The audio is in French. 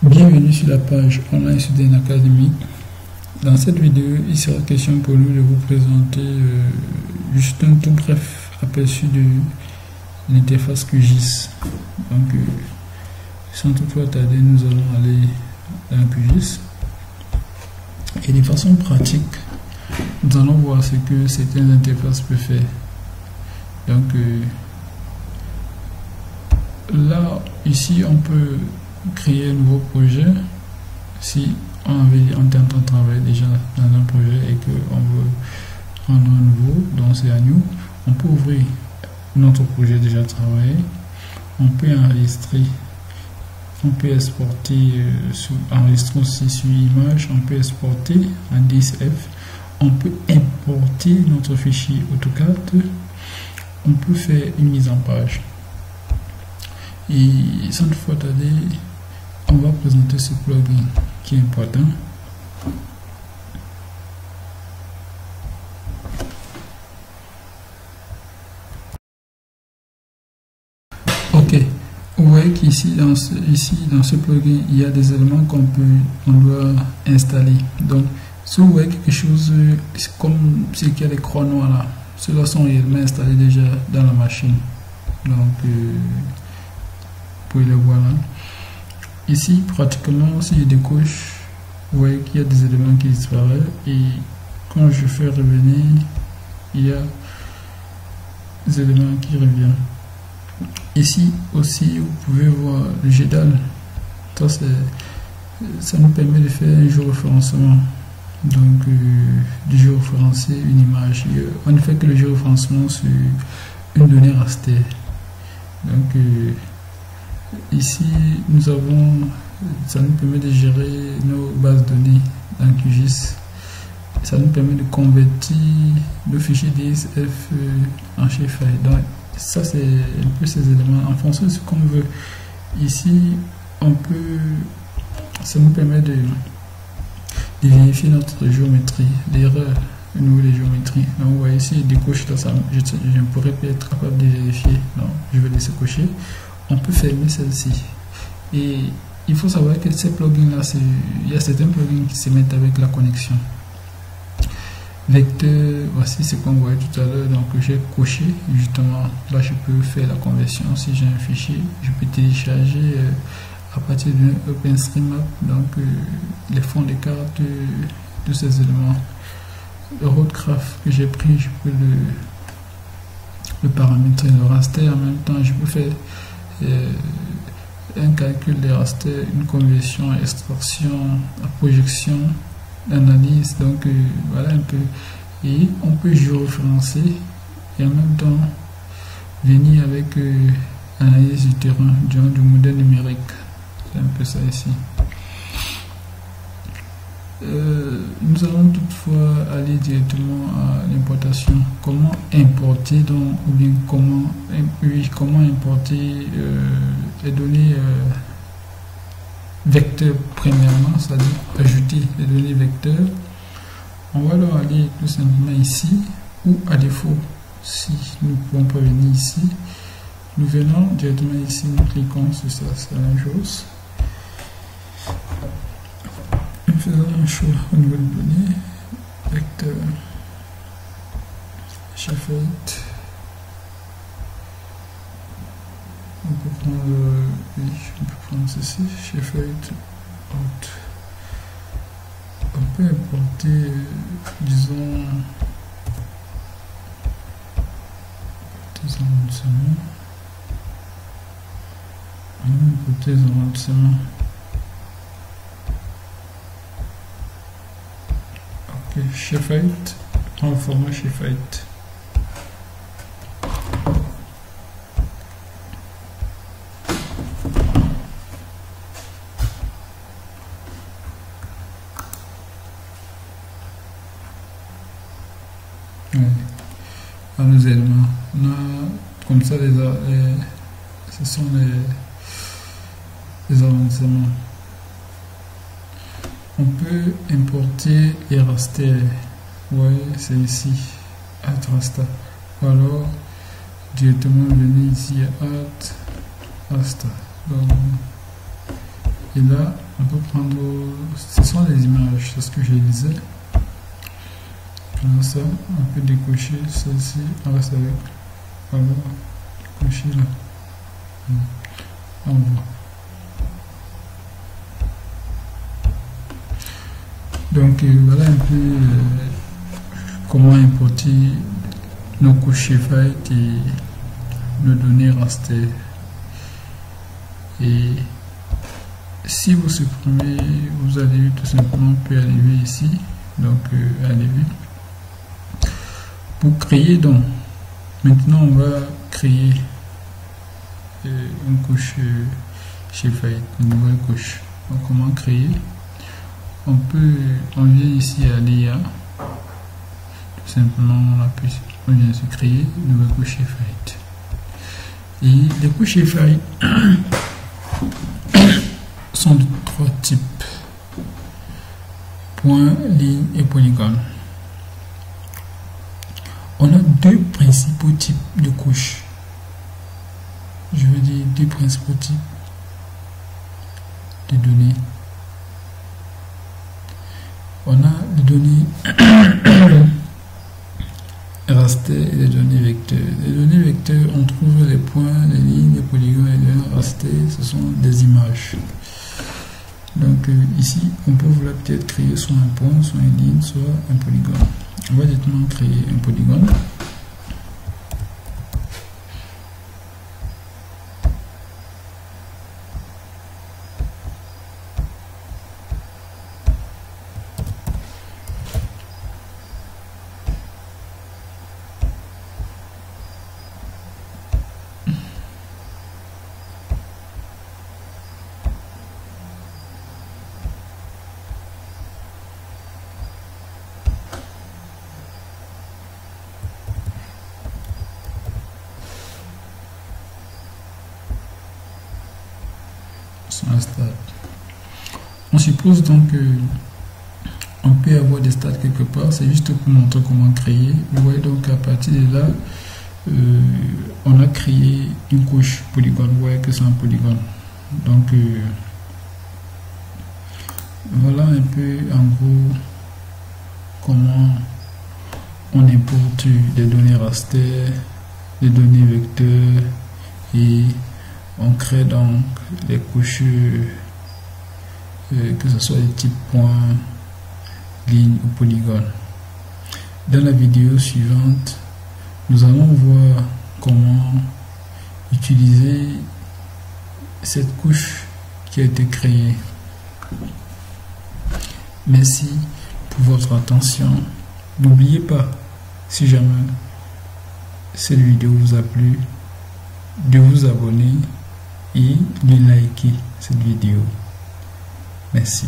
Bienvenue sur la page Online Student Academy. Dans cette vidéo, il sera question pour nous de vous présenter juste un tout bref aperçu de l'interface QGIS. Donc, sans toutefois tarder, nous allons aller dans QGIS. Et de façon pratique, nous allons voir ce que certaines interfaces peuvent faire. Donc, là, ici, on peut créer un nouveau projet si on est en train de travailler déjà dans un projet et qu'on veut prendre un nouveau, donc c'est à nous. On peut ouvrir notre projet déjà travaillé, on peut enregistrer, on peut exporter, enregistrer aussi sur image, on peut exporter en DXF, on peut importer notre fichier AutoCAD, on peut faire une mise en page. Et sans toutefois tarder, on va présenter ce plugin qui est important. Ok, vous voyez qu'ici dans ce plugin, il y a des éléments on doit installer. Donc, si vous voyez quelque chose comme ce qu'il y a les croix noires là, ceux-là sont réellement installés déjà dans la machine. Donc, vous pouvez le voir là. Ici, pratiquement, si je décoche, vous voyez qu'il y a des éléments qui disparaissent. Et quand je fais revenir, il y a des éléments qui reviennent. Ici aussi, vous pouvez voir le GEDAL. Ça nous permet de faire un géoréférencement. Donc, du géoréférencer une image. On ne fait que le géoréférencement sur une donnée raster. Donc, ici, ça nous permet de gérer nos bases de données dans QGIS. Ça nous permet de convertir nos fichiers DXF en shapefile. Donc, ça, c'est un peu ces éléments. En fonction de ce qu'on veut. Ici, ça nous permet de vérifier notre géométrie, l'erreur au niveau des géométries. Donc, vous voyez ici, des coches là, je ne pourrais pas être capable de vérifier. Donc, je vais laisser cocher. On peut fermer celle-ci. Et il faut savoir que ces plugins là, il y a certains plugins qui se mettent avec la connexion. Vecteur, voici ce qu'on voyait tout à l'heure. Donc j'ai coché, justement, là je peux faire la conversion. Si j'ai un fichier, je peux télécharger à partir d'un OpenStreetMap, donc les fonds de cartes de ces éléments. Le roadcraft que j'ai pris, je peux le paramétrer, le raster en même temps. Je peux faire un calcul des rasters, une conversion, extraction, la projection, l'analyse. Donc voilà un peu. Et on peut géoréférencer et en même temps venir avec l'analyse du terrain, du modèle numérique. C'est un peu ça ici. Nous allons toutefois aller directement à l'importation. Comment importer donc, ou bien comment importer les données vecteurs premièrement, c'est-à-dire ajouter les données vecteurs. On va alors aller tout simplement ici, ou à défaut, si nous ne pouvons pas venir ici, nous venons directement ici, nous cliquons sur ça, c'est la même chose. Nous faisons un choix au niveau de données, vecteur, shapefile. On peut prendre ceci, shapefile out. On peut importer, disons, des arrondissements. On peut importer des arrondissements. Shapefile, prends le format shapefile. À nos éléments, on a comme ça ce sont les arrondissements. On peut importer les rasters. Ouais, c'est ici, add raster. Ou alors directement venir ici à add raster. Donc, Et là, on peut prendre, ce sont les images, c'est ce que je disais. Comme ça, on peut décocher celle-ci, on reste avec, voilà, décocher là. On voit. Donc voilà un peu comment importer nos couches Shapefile et nos données raster. Et si vous supprimez, vous allez tout simplement puis arriver ici, donc arriver pour créer. Donc maintenant on va créer une couche Shapefile, une nouvelle couche. Donc comment créer? On vient ici à l'IA, tout simplement on vient se créer une nouvelle couche Shapefile. Et les couches Shapefile sont de trois types: point, ligne et polygone. On a deux principaux types de couches. Je veux dire deux principaux types de données. On a les données raster et les données vecteurs. Les données vecteurs, on trouve les points, les lignes, les polygones et les raster, ce sont des images. Donc ici, on peut vouloir peut-être créer soit un point, soit une ligne, soit un polygone. On va directement créer un polygone. Un stade. On suppose donc on peut avoir des stades quelque part, c'est juste pour montrer comment créer. Vous voyez donc à partir de là, on a créé une couche polygone. Vous voyez que c'est un polygone. Donc voilà un peu en gros comment on importe des données raster, des données vecteurs et on crée donc les couches, que ce soit des types points, lignes ou polygones. Dans la vidéo suivante, nous allons voir comment utiliser cette couche qui a été créée. Merci pour votre attention. N'oubliez pas, si jamais cette vidéo vous a plu, de vous abonner et de liker cette vidéo. Merci.